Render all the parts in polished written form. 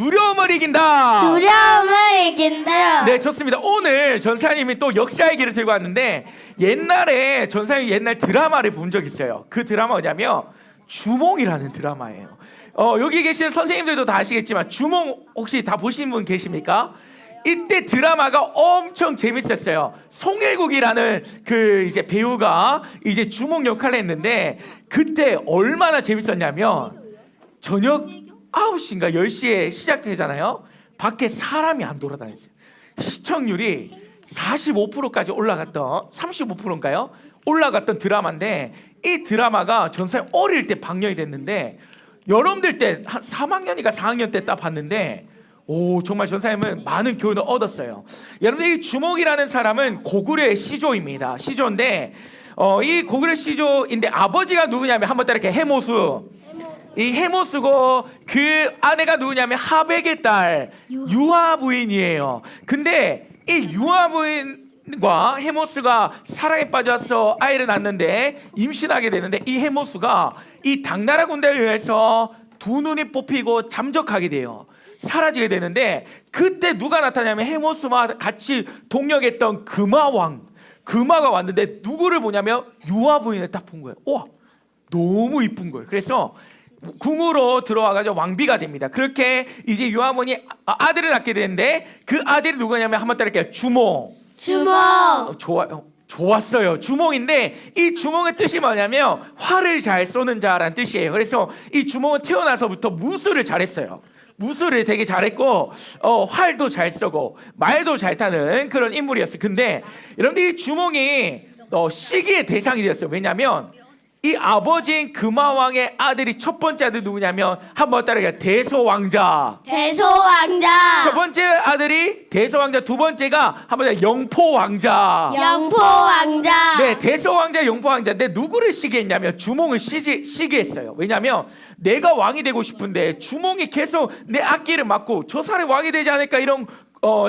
두려움을 이긴다. 두려움을 이긴다. 네, 좋습니다. 오늘 전사님이 또 역사 얘기를 들고 왔는데, 옛날에 전사님이 옛날 드라마를 본 적 있어요. 그 드라마 뭐냐면 주몽이라는 드라마예요. 여기 계시는 선생님들도 다 아시겠지만 주몽 혹시 다 보신 분 계십니까? 이때 드라마가 엄청 재밌었어요. 송혜국이라는 그 이제 배우가 이제 주몽 역할을 했는데, 그때 얼마나 재밌었냐면 저녁 9시인가 10시에 시작되잖아요. 밖에 사람이 안 돌아다녔어요. 시청률이 45%까지 올라갔던, 35%인가요? 올라갔던 드라마인데, 이 드라마가 전사님 어릴 때 방영이 됐는데, 여러분들 때 한 3학년이가 4학년 때 딱 봤는데, 오, 정말 전사님은 많은 교훈을 얻었어요. 여러분들, 이 주몽이라는 사람은 고구려의 시조입니다. 시조인데 이 고구려 시조인데 아버지가 누구냐면 한번 따라 이렇게 해모수. 이 해모수고 그 아내가 누구냐면 하백의 딸 유화 부인이에요. 근데 이 유화 부인과 해모수가 사랑에 빠져서 아이를 낳는데 임신하게 되는데, 이 해모수가 이 당나라 군대에 의해서 두 눈이 뽑히고 잠적하게 돼요. 사라지게 되는데, 그때 누가 나타나냐면 해모스와 같이 동역했던 금화가 왔는데 누구를 보냐면 유화 부인을 딱 본 거예요. 와, 너무 이쁜 거예요. 그래서 궁으로 들어와가지고 왕비가 됩니다. 그렇게 이제 유화 부인이 아들을 낳게 되는데, 그 아들이 누구냐면 한번 따라할게요. 주몽. 좋았어요. 주몽인데, 이 주몽의 뜻이 뭐냐면 활을 잘 쏘는 자라는 뜻이에요. 그래서 이 주몽은 태어나서부터 무술을 잘했어요. 무술을 되게 잘했고 활도 잘 쏘고 말도 잘 타는 그런 인물이었어요. 근데 여러분들, 이 주몽이 시기의 대상이 되었어요. 왜냐하면 이 아버지인 금화왕의 아들이 첫 번째 아들 누구냐면 한번 따라해요. 대소왕자. 첫 번째 아들이 대소왕자, 두 번째가 한번 따라해요. 영포왕자. 네, 대소왕자, 영포왕자인데 누구를 시기했냐면 주몽을 시기했어요. 왜냐하면 내가 왕이 되고 싶은데 주몽이 계속 내 앞길을 막고 저 사람이 왕이 되지 않을까, 이런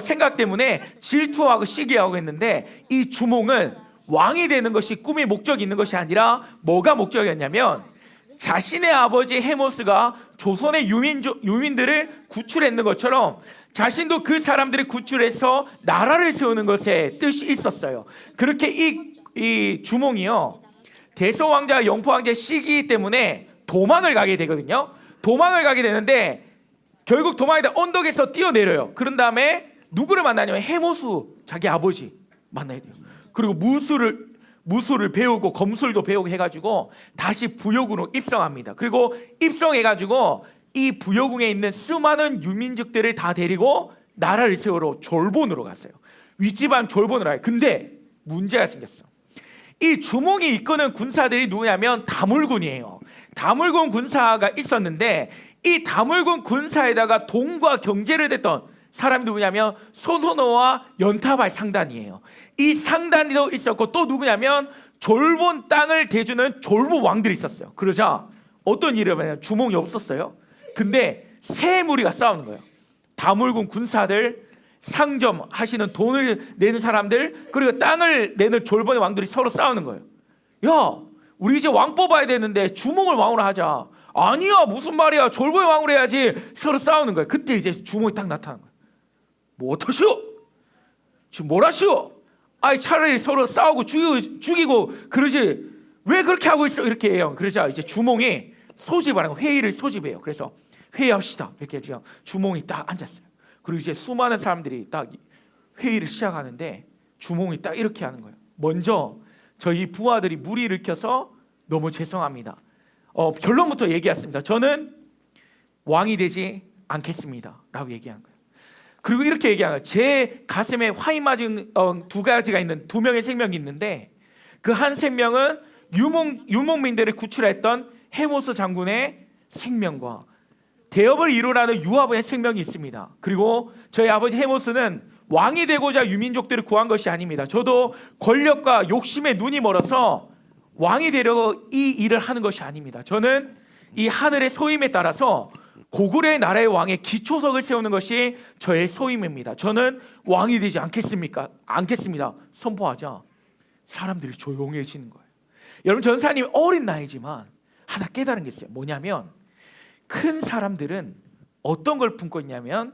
생각 때문에 질투하고 시기하고 했는데, 이 주몽은 왕이 되는 것이 꿈이 목적이 있는 것이 아니라 뭐가 목적이었냐면, 자신의 아버지 해모스가 조선의 유민들을 구출했는 것처럼 자신도 그 사람들을 구출해서 나라를 세우는 것에 뜻이 있었어요. 그렇게 이 주몽이요, 대소왕자, 영포왕자 시기 때문에 도망을 가게 되거든요. 도망을 가게 되는데 결국 도망에다 언덕에서 뛰어내려요. 그런 다음에 누구를 만나냐면 해모수, 자기 아버지 만나야 돼요. 그리고 무술을 배우고 검술도 배우고 해가지고 다시 부여궁으로 입성합니다. 그리고 입성해가지고 이 부여궁에 있는 수많은 유민족들을 다 데리고 나라를 세우러 졸본으로 갔어요. 윗집안 졸본으로 가요. 근데 문제가 생겼어. 이 주몽이 이끄는 군사들이 누구냐면 다물군이에요. 다물군 군사가 있었는데, 이 다물군 군사에다가 돈과 경제를 댔던 사람이 누구냐면 소선호와 연타발 상단이에요. 이 상단도 있었고, 또 누구냐면 졸본 땅을 대주는 졸본 왕들이 있었어요. 그러자 어떤 일이 일어나냐면 주몽이 없었어요. 근데 세 무리가 싸우는 거예요. 다물군 군사들, 상점 하시는 돈을 내는 사람들, 그리고 땅을 내는 졸본의 왕들이 서로 싸우는 거예요. 야, 우리 이제 왕 뽑아야 되는데 주몽을 왕으로 하자. 아니야, 무슨 말이야, 졸본의 왕으로 해야지. 서로 싸우는 거예요. 그때 이제 주몽이 딱 나타난 거예요. 뭐 어떠시오? 지금 뭘 하시오? 아이, 차라리 서로 싸우고 죽이고 그러지 왜 그렇게 하고 있어? 이렇게 해요. 그러자 이제 주몽이 소집하는 회의를 소집해요. 그래서 회의합시다, 이렇게 해서 주몽이 딱 앉았어요. 그리고 이제 수많은 사람들이 딱 회의를 시작하는데 주몽이 딱 이렇게 하는 거예요. 먼저 저희 부하들이 무리를 일으켜서 너무 죄송합니다. 결론부터 얘기했습니다. 저는 왕이 되지 않겠습니다 라고 얘기한 거예요. 그리고 이렇게 얘기하는 거예요. 제 가슴에 화이 맞은 두 가지가 있는 두 명의 생명이 있는데, 그 한 생명은 유목민들을 구출했던 해모스 장군의 생명과 대업을 이루라는 유아부의 생명이 있습니다. 그리고 저희 아버지 해모스는 왕이 되고자 유민족들을 구한 것이 아닙니다. 저도 권력과 욕심에 눈이 멀어서 왕이 되려고 이 일을 하는 것이 아닙니다. 저는 이 하늘의 소임에 따라서 고구려의 나라의 왕의 기초석을 세우는 것이 저의 소임입니다. 저는 왕이 되지 않겠습니다 선포하자 사람들이 조용해지는 거예요. 여러분, 전사님 어린 나이지만 하나 깨달은 게 있어요. 뭐냐면 큰 사람들은 어떤 걸 품고 있냐면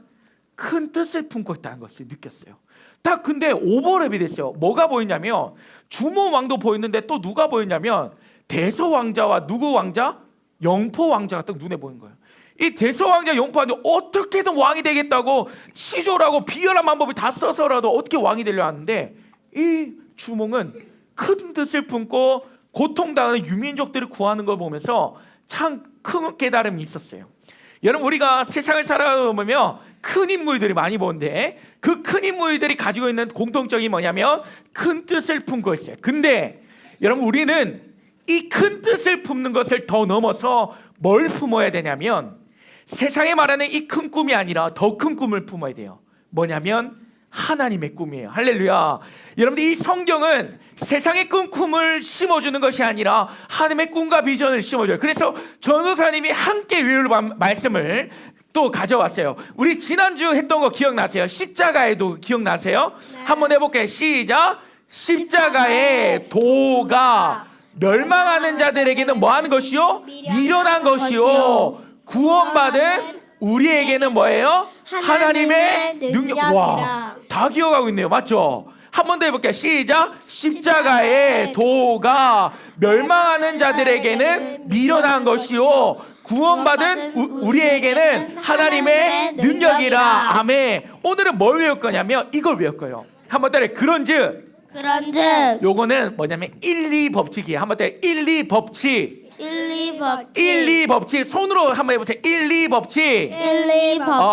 큰 뜻을 품고 있다는 것을 느꼈어요. 딱 근데 오버랩이 됐어요. 뭐가 보이냐면 주모 왕도 보였는데 또 누가 보였냐면 대서 왕자와 누구 왕자? 영포 왕자가 딱 눈에 보인 거예요. 이 대서 왕자 영포 왕자 어떻게든 왕이 되겠다고 치졸하고 비열한 방법을 다 써서라도 어떻게 왕이 되려 하는데 이 주몽은 큰 뜻을 품고 고통당하는 유민족들을 구하는 걸 보면서 참 큰 깨달음이 있었어요. 여러분 우리가 세상을 살아보면 큰 인물들이 많이 보는데 그 큰 인물들이 가지고 있는 공통점이 뭐냐면 큰 뜻을 품고 있어요. 근데 여러분 우리는 이 큰 뜻을 품는 것을 더 넘어서 뭘 품어야 되냐면 세상에 말하는 이 큰 꿈이 아니라 더 큰 꿈을 품어야 돼요. 뭐냐면 하나님의 꿈이에요. 할렐루야. 여러분들 이 성경은 세상의 꿈을 심어주는 것이 아니라 하나님의 꿈과 비전을 심어줘요. 그래서 전도사님이 함께 위로를 말씀을 또 가져왔어요. 우리 지난주 했던 거 기억나세요? 십자가에도 기억나세요? 네. 한번 해볼게요. 시작. 십자가의 도가 멸망하는 자들에게는 뭐하는 것이요? 미련한 것이요. 구원받은 우리에게는 뭐예요? 하나님의 능력. 와, 다 기억하고 있네요. 맞죠? 한 번 더 해볼게요. 시작. 십자가의 도가 멸망하는 자들에게는 미련한 것이요 구원받은 우리에게는 하나님의 능력이라. 아멘. 오늘은 뭘 외울 거냐면 이걸 외울 거예요. 한번 따라해. 그런즉 요거는 뭐냐면 1, 2 법칙이에요. 한번 따라해. 1, 2 법칙. 1, 2 법칙. 손으로 한번 해보세요. 1, 2 법칙.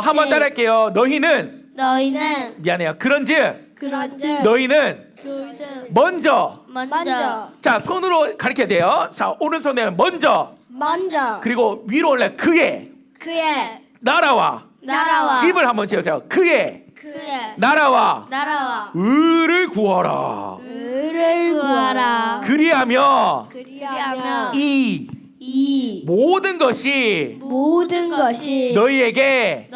한번 따라할게요. 너희는 미안해요. 그런즉 너희는 먼저. 자, 손으로 가르쳐야 돼요. 자, 오른손에는 먼저. 그리고 위로 올라. 그의 나라와 집을 한번 지으세요. 그의 나라와 의를 구하라. 그리하며 이 모든 것이 너희에게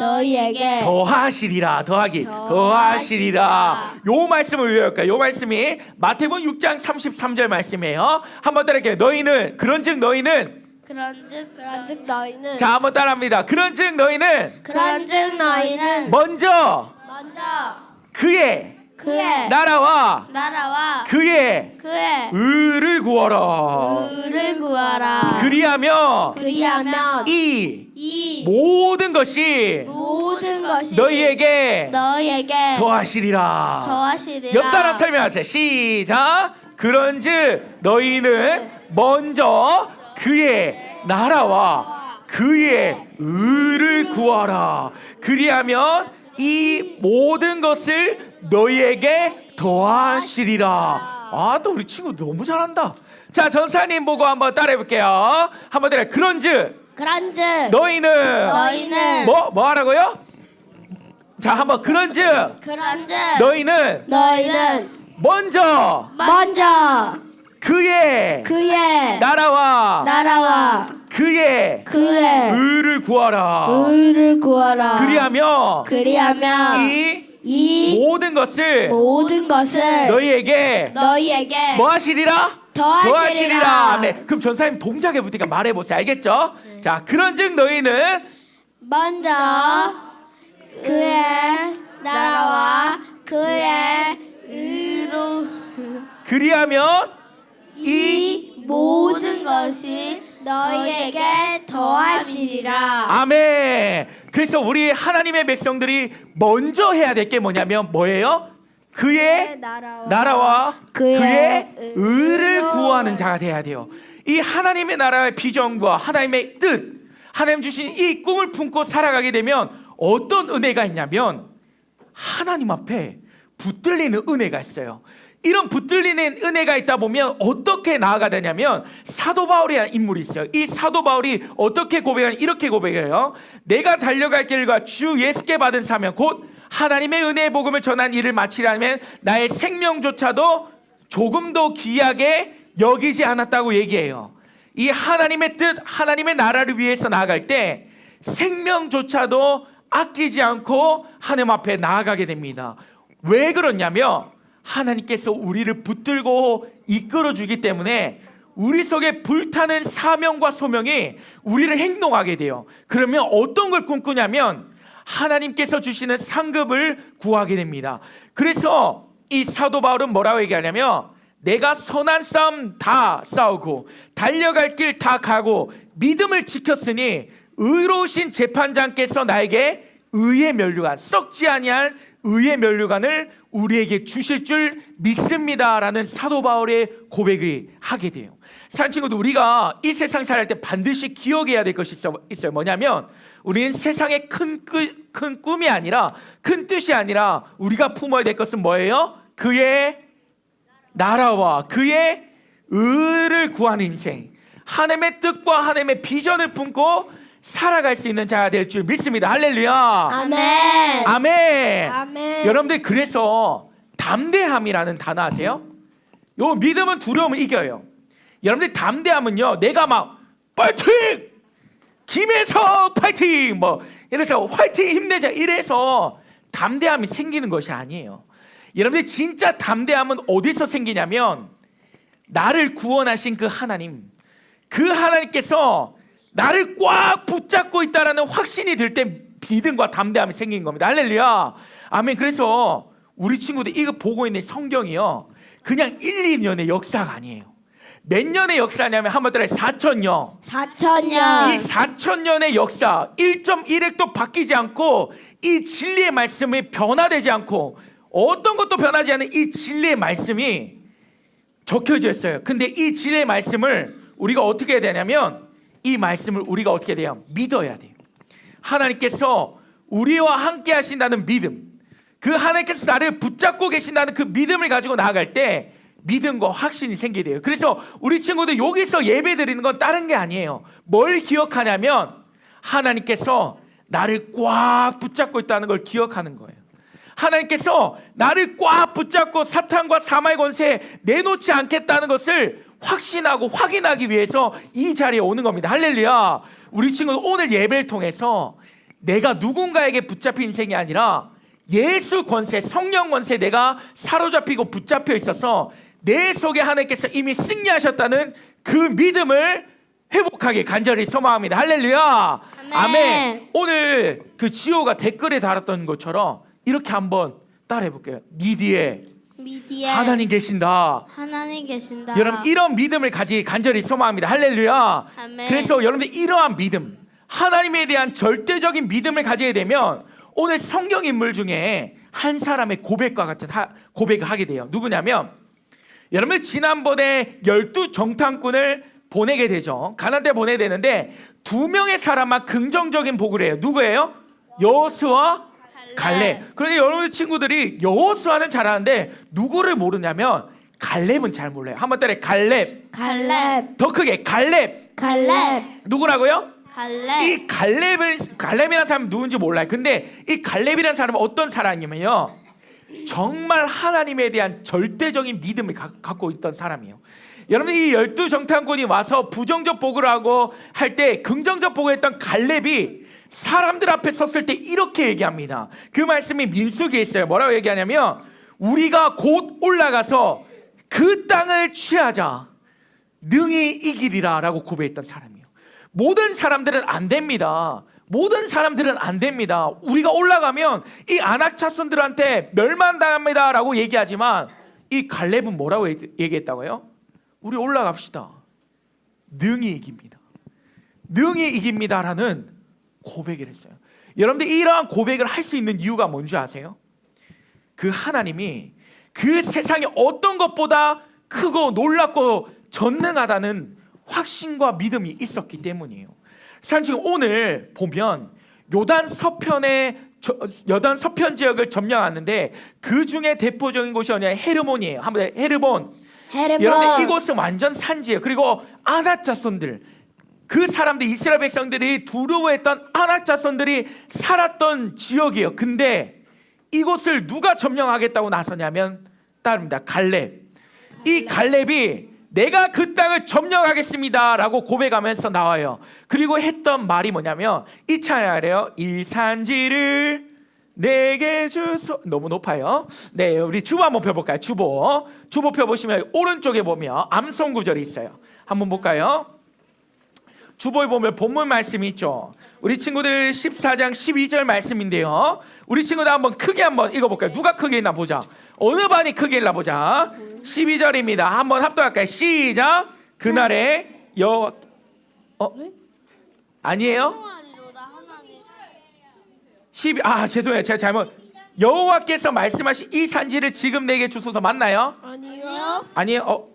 더하시리라. 더하시리라. 요 말씀을 외울까요? 요 말씀이 마태복음 6장 33절 말씀이에요. 한번 따라할게요. 너희는 그런즉 너희는 자, 한번 따라합니다. 그런즉 너희는 먼저 그의 나라와 그의 의를 구하라. 그리하며 이 모든 것이 너희에게 더하시리라. 옆 사람 설명하세요. 시작. 그런즉 너희는 먼저 그의 나라와 그의 의를 구하라. 그리하면 이 모든 것을 너희에게 더하시리라. 아, 또 우리 친구 너무 잘한다. 자, 전사님 보고 한번 따라해 볼게요. 한번 따라해. 그런즉 너희는 뭐 하라고요? 자, 한번 그런즉 너희는 먼저 그의 나라와 그의 의를 구하라. 그리하며 이 모든 것을 너희에게 뭐 하시리라? 더하시리라. 네. 그럼 전사님 동작해 보니까 말해 보세요. 알겠죠? 자, 그런즉 너희는 먼저 그의 나라와 그의 의로 그리하면 이 모든 것이 너희에게 더하시리라. 아멘. 그래서 우리 하나님의 백성들이 먼저 해야 될 게 뭐냐면 뭐예요? 그의 나라와 그의 의를 구하는 자가 돼야 돼요. 이 하나님의 나라의 비전과 하나님의 뜻, 하나님 주신 이 꿈을 품고 살아가게 되면 어떤 은혜가 있냐면 하나님 앞에 붙들리는 은혜가 있어요. 이런 붙들리는 은혜가 있다 보면 어떻게 나아가 되냐면 사도 바울이라는 인물이 있어요. 이 사도 바울이 어떻게 고백하냐, 이렇게 고백해요. 내가 달려갈 길과 주 예수께 받은 사명 곧 하나님의 은혜의 복음을 전한 일을 마치려면 나의 생명조차도 조금도 귀하게 여기지 않았다고 얘기해요. 이 하나님의 뜻, 하나님의 나라를 위해서 나아갈 때 생명조차도 아끼지 않고 하나님 앞에 나아가게 됩니다. 왜 그러냐면 하나님께서 우리를 붙들고 이끌어 주기 때문에 우리 속에 불타는 사명과 소명이 우리를 행동하게 돼요. 그러면 어떤 걸 꿈꾸냐면 하나님께서 주시는 상급을 구하게 됩니다. 그래서 이 사도 바울은 뭐라고 얘기하냐면 내가 선한 싸움 다 싸우고 달려갈 길 다 가고 믿음을 지켰으니 의로우신 재판장께서 나에게 의의 면류관, 썩지 아니할 의의 면류관을 우리에게 주실 줄 믿습니다라는 사도 바울의 고백을 하게 돼요. 사랑하는 친구들, 우리가 이 세상 살아갈 때 반드시 기억해야 될 것이 있어요. 뭐냐면 우리는 세상의 큰 꿈이 아니라, 큰 뜻이 아니라 우리가 품어야 될 것은 뭐예요? 그의 나라와 그의 의를 구하는 인생, 하나님의 뜻과 하나님의 비전을 품고 살아갈 수 있는 자가 될 줄 믿습니다. 할렐루야. 아멘. 아멘. 아멘. 여러분들, 그래서 담대함이라는 단어 아세요? 요 믿음은 두려움을 이겨요. 여러분들, 담대함은요, 내가 막 파이팅! 김혜석 파이팅! 뭐 이래서 화이팅 힘내자 이래서 담대함이 생기는 것이 아니에요. 여러분들, 진짜 담대함은 어디서 생기냐면 나를 구원하신 그 하나님, 그 하나님께서 나를 꽉 붙잡고 있다라는 확신이 들 때 믿음과 담대함이 생긴 겁니다. 할렐루야. 아멘. 그래서 우리 친구들 이거 보고 있는 성경이요, 그냥 1, 2년의 역사가 아니에요. 몇 년의 역사냐면 한번 따라 4,000년. 4,000년. 이 4,000년의 역사 1.1핵도 바뀌지 않고 이 진리의 말씀이 변화되지 않고 어떤 것도 변하지 않은 이 진리의 말씀이 적혀져 있어요. 근데 이 진리의 말씀을 우리가 어떻게 해야 되냐면 이 말씀을 우리가 어떻게 돼요? 믿어야 돼요. 하나님께서 우리와 함께 하신다는 믿음, 그 하나님께서 나를 붙잡고 계신다는 그 믿음을 가지고 나아갈 때 믿음과 확신이 생기게 돼요. 그래서 우리 친구들 여기서 예배 드리는 건 다른 게 아니에요. 뭘 기억하냐면 하나님께서 나를 꽉 붙잡고 있다는 걸 기억하는 거예요. 하나님께서 나를 꽉 붙잡고 사탄과 사마의 권세에 내놓지 않겠다는 것을 확신하고 확인하기 위해서 이 자리에 오는 겁니다. 할렐루야. 우리 친구들, 오늘 예배를 통해서 내가 누군가에게 붙잡힌 인생이 아니라 예수 권세, 성령 권세에 내가 사로잡히고 붙잡혀 있어서 내 속에 하나님께서 이미 승리하셨다는 그 믿음을 회복하게 간절히 소망합니다. 할렐루야. 아멘. 오늘 그 지호가 댓글에 달았던 것처럼 이렇게 한번 따라해 볼게요. 니 뒤에 미디에 하나님 계신다. 하나님 계신다. 여러분, 이런 믿음을 가지기 간절히 소망합니다. 할렐루야. 아멘. 그래서 여러분들, 이러한 믿음, 하나님에 대한 절대적인 믿음을 가지게 되면 오늘 성경 인물 중에 한 사람의 고백과 같은 고백을 하게 돼요. 누구냐면, 여러분, 지난번에 12정탐꾼을 보내게 되죠. 가나안 때 보내야 되는데 2명의 사람만 긍정적인 보고를 해요. 누구예요? 여호수아, 갈렙. 그런데 여러분들 친구들이 여호수아는 잘하는데 누구를 모르냐면 갈렙은 잘 몰라요. 한번 따라해. 갈렙. 갈렙. 더 크게. 갈렙. 갈렙. 누구라고요? 갈렙. 이 갈렙이라는 사람이 누군지 몰라요. 근데 이 갈렙이라는 사람은 어떤 사람이냐면요, 정말 하나님에 대한 절대적인 믿음을 갖고 있던 사람이에요. 여러분, 이 12정탐꾼이 와서 부정적 보고를 하고 할 때 긍정적 보고를 했던 갈렙이 사람들 앞에 섰을 때 이렇게 얘기합니다. 그 말씀이 민수기에 있어요. 뭐라고 얘기하냐면, 우리가 곧 올라가서 그 땅을 취하자, 능히 이기리라 라고 고백했던 사람이에요. 모든 사람들은 안 됩니다. 모든 사람들은 안 됩니다. 우리가 올라가면 이 아낙 자손들한테 멸망당합니다 라고 얘기하지만, 이 갈렙은 뭐라고 얘기했다고요? 우리 올라갑시다. 능히 이깁니다. 능히 이깁니다라는 고백을 했어요. 여러분들, 이러한 고백을 할 수 있는 이유가 뭔지 아세요? 그 하나님이 그 세상에 어떤 것보다 크고 놀랍고 전능하다는 확신과 믿음이 있었기 때문이에요. 사실 지금 오늘 보면 요단 서편 지역을 점령하는데 그 중에 대표적인 곳이 어디냐? 헤르몬이에요. 한번 헤르몬. 여러분, 이곳은 완전 산지예요. 그리고 아낙 자손들, 그 사람들, 이스라엘 백성들이 두려워했던 아낙 자손들이 살았던 지역이에요. 근데 이곳을 누가 점령하겠다고 나서냐면 따릅니다. 갈렙. 이 갈렙이 내가 그 땅을 점령하겠습니다 라고 고백하면서 나와요. 그리고 했던 말이 뭐냐면 이 찬양이래요. 이 산지를 내게 주소. 너무 높아요. 네, 우리 주보 한번 펴볼까요? 주보 펴보시면 오른쪽에 보면 암송 구절이 있어요. 한번 볼까요? 주보에 보면 본문 말씀이 있죠. 우리 친구들 14장 12절 말씀인데요. 우리 친구들 한번 크게 한번 읽어볼까요? 누가 크게 읽나 보자. 어느 반이 크게 읽나 보자. 12절입니다. 한번 합독할까요? 시작. 그날에 여호와 아니에요? 죄송해요. 제가 잘못. 여호와께서 말씀하신 이 산지를 지금 내게 주소서 맞나요? 아니에요.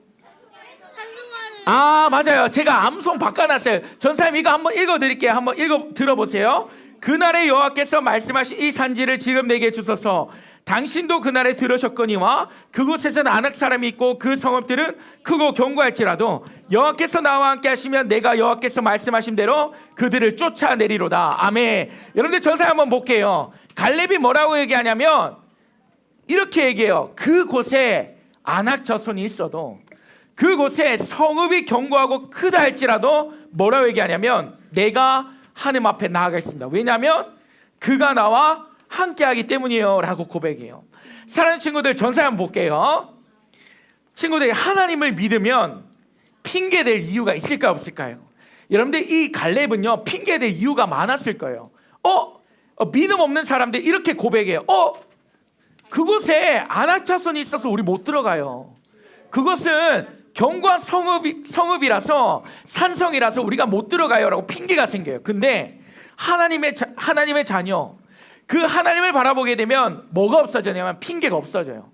맞아요. 제가 암송 바꿔놨어요. 전사님 이거 한번 읽어드릴게요. 한번 읽어 들어보세요. 그날에 여호와께서 말씀하신 이 산지를 지금 내게 주소서. 당신도 그날에 들으셨거니와 그곳에서는 아낙 사람이 있고 그 성읍들은 크고 견고할지라도 여호와께서 나와 함께 하시면 내가 여호와께서 말씀하신 대로 그들을 쫓아내리로다. 아멘. 여러분들 전사님 한번 볼게요. 갈렙이 뭐라고 얘기하냐면 이렇게 얘기해요. 그곳에 아낙 자손이 있어도 그곳에 성읍이 견고하고 크다 할지라도 뭐라고 얘기하냐면 내가 하나님 앞에 나아가겠습니다. 왜냐하면 그가 나와 함께하기 때문이에요 라고 고백해요. 사랑하는 친구들, 전사 한번 볼게요. 친구들이 하나님을 믿으면 핑계댈 이유가 있을까 없을까요? 여러분들 이 갈렙은요 핑계댈 이유가 많았을 거예요. 믿음 없는 사람들 이렇게 고백해요. 그곳에 아낙 자손이 있어서 우리 못 들어가요. 그것은 견고한 성읍이라서 산성이라서 우리가 못 들어가요 라고 핑계가 생겨요. 근데 하나님의 자녀, 그 하나님을 바라보게 되면 뭐가 없어지냐면 핑계가 없어져요.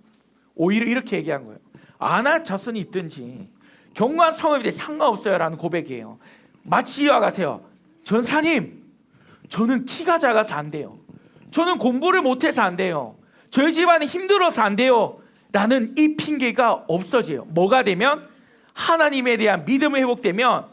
오히려 이렇게 얘기한 거예요. 아낙 자손이 있든지 견고한 성읍이든 상관없어요 라는 고백이에요. 마치 이와 같아요. 전사님, 저는 키가 작아서 안 돼요. 저는 공부를 못해서 안 돼요. 저희 집안이 힘들어서 안 돼요 라는 이 핑계가 없어져요. 뭐가 되면? 하나님에 대한 믿음이 회복되면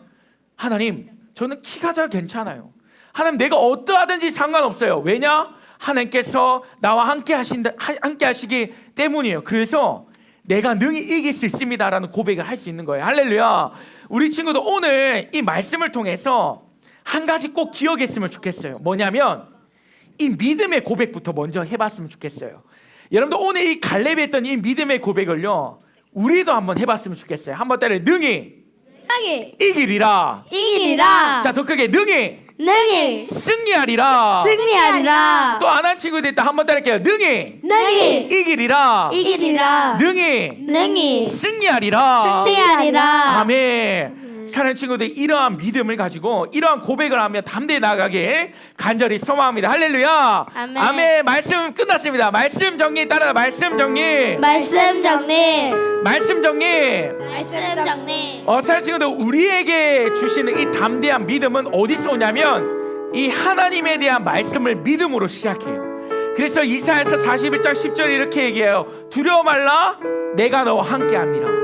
하나님, 저는 키가 잘 괜찮아요. 하나님, 내가 어떠하든지 상관없어요. 왜냐? 하나님께서 나와 함께 하시기 때문이에요. 그래서 내가 능히 이길 수 있습니다 라는 고백을 할 수 있는 거예요. 할렐루야. 우리 친구도 오늘 이 말씀을 통해서 한 가지 꼭 기억했으면 좋겠어요. 뭐냐면 이 믿음의 고백부터 먼저 해봤으면 좋겠어요. 여러분들 오늘 이 갈렙이 했던 이 믿음의 고백을요 우리도 한번 해봤으면 좋겠어요. 한번 따라 능히 이기리라. 자, 더 크게 능히 승리하리라. 승리하리라. 또 안 한 친구들 있다. 한번 따라할게요. 능히 이기리라. 능히 승리하리라. 아멘. 사랑하는 친구들, 이러한 믿음을 가지고 이러한 고백을 하며 담대히 나아가게 간절히 소망합니다. 할렐루야. 아멘. 말씀 끝났습니다. 말씀 정리 따라. 말씀 정리. 사랑하는 친구들, 우리에게 주시는 이 담대한 믿음은 어디서 오냐면 이 하나님에 대한 말씀을 믿음으로 시작해요. 그래서 이사야서 41장 10절에 이렇게 얘기해요. 두려워 말라, 내가 너와 함께함이라.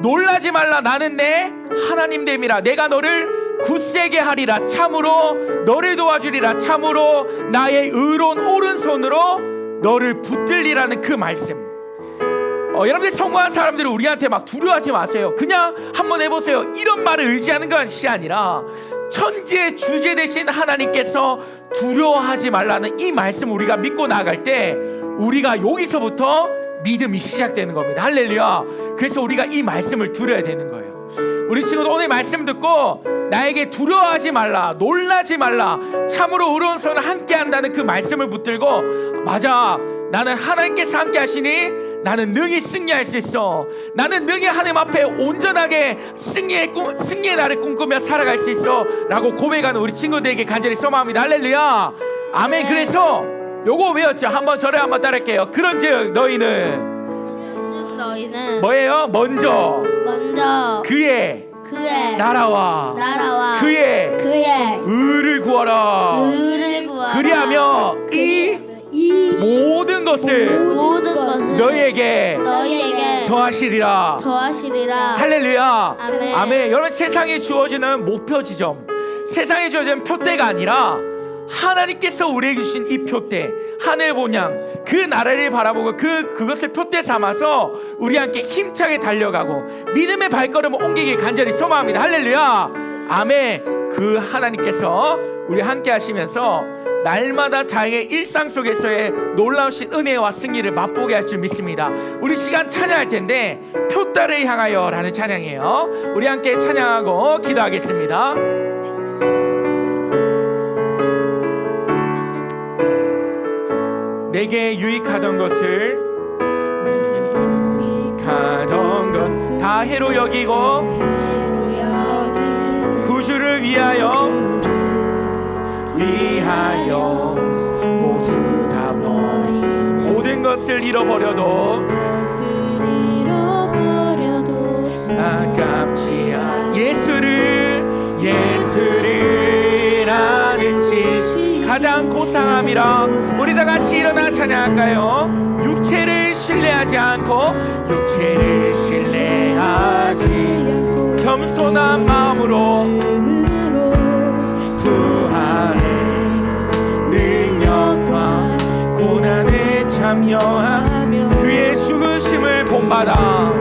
놀라지 말라, 나는 내 하나님 됨이라. 내가 너를 굳세게 하리라. 참으로 너를 도와주리라. 참으로 나의 의로운 오른손으로 너를 붙들리라는 그 말씀. 여러분들 성공한 사람들은 우리한테 막 두려워하지 마세요. 그냥 한번 해보세요. 이런 말을 의지하는 것이 아니라 천지의 주제 되신 하나님께서 두려워하지 말라는 이 말씀 우리가 믿고 나아갈 때 우리가 여기서부터 믿음이 시작되는 겁니다. 할렐루야. 그래서 우리가 이 말씀을 들어야 되는 거예요. 우리 친구들 오늘 말씀 듣고 나에게 두려워하지 말라, 놀라지 말라, 참으로 의로운 손을 함께 한다는 그 말씀을 붙들고, 맞아, 나는 하나님께서 함께 하시니 나는 능히 승리할 수 있어. 나는 능히 하나님 앞에 온전하게 승리의 날을 꿈꾸며 살아갈 수 있어 라고 고백하는 우리 친구들에게 간절히 소망합니다. 할렐루야. 아멘. 그래서 요거 외웠죠? 한번 저를 한번 따라할게요. 그런즉 너희는 뭐예요? 먼저 그의 나라와 그의 의를 구하라. 그리하며 이 모든 것을 너희에게 더하시리라. 할렐루야. 아멘. 여러분, 세상에 주어지는 목표 지점, 세상에 주어지는 표대가 아니라 하나님께서 우리에게 주신 이 표대, 하늘 본향, 그 나라를 바라보고 그것을 표대 삼아서 우리 함께 힘차게 달려가고 믿음의 발걸음을 옮기길 간절히 소망합니다. 할렐루야. 아멘. 그 하나님께서 우리 함께 하시면서 날마다 자기의 일상 속에서의 놀라우신 은혜와 승리를 맛보게 할 줄 믿습니다. 우리 시간 찬양할 텐데 표다를 향하여 라는 찬양이에요. 우리 함께 찬양하고 기도하겠습니다. 내게 유익하던 것을 다 해로 여기고 구주를 위하여 모두 다 버린 모든 것을 잃어버려도 아깝지 않아 예수를 아는 지 가장 고상함이라. 우리 다 같이 일어나 찬양할까요? 육체를 신뢰하지 않고 겸손한 마음으로 부활의 능력과 고난에 참여하며 그의 죽으심을 본받아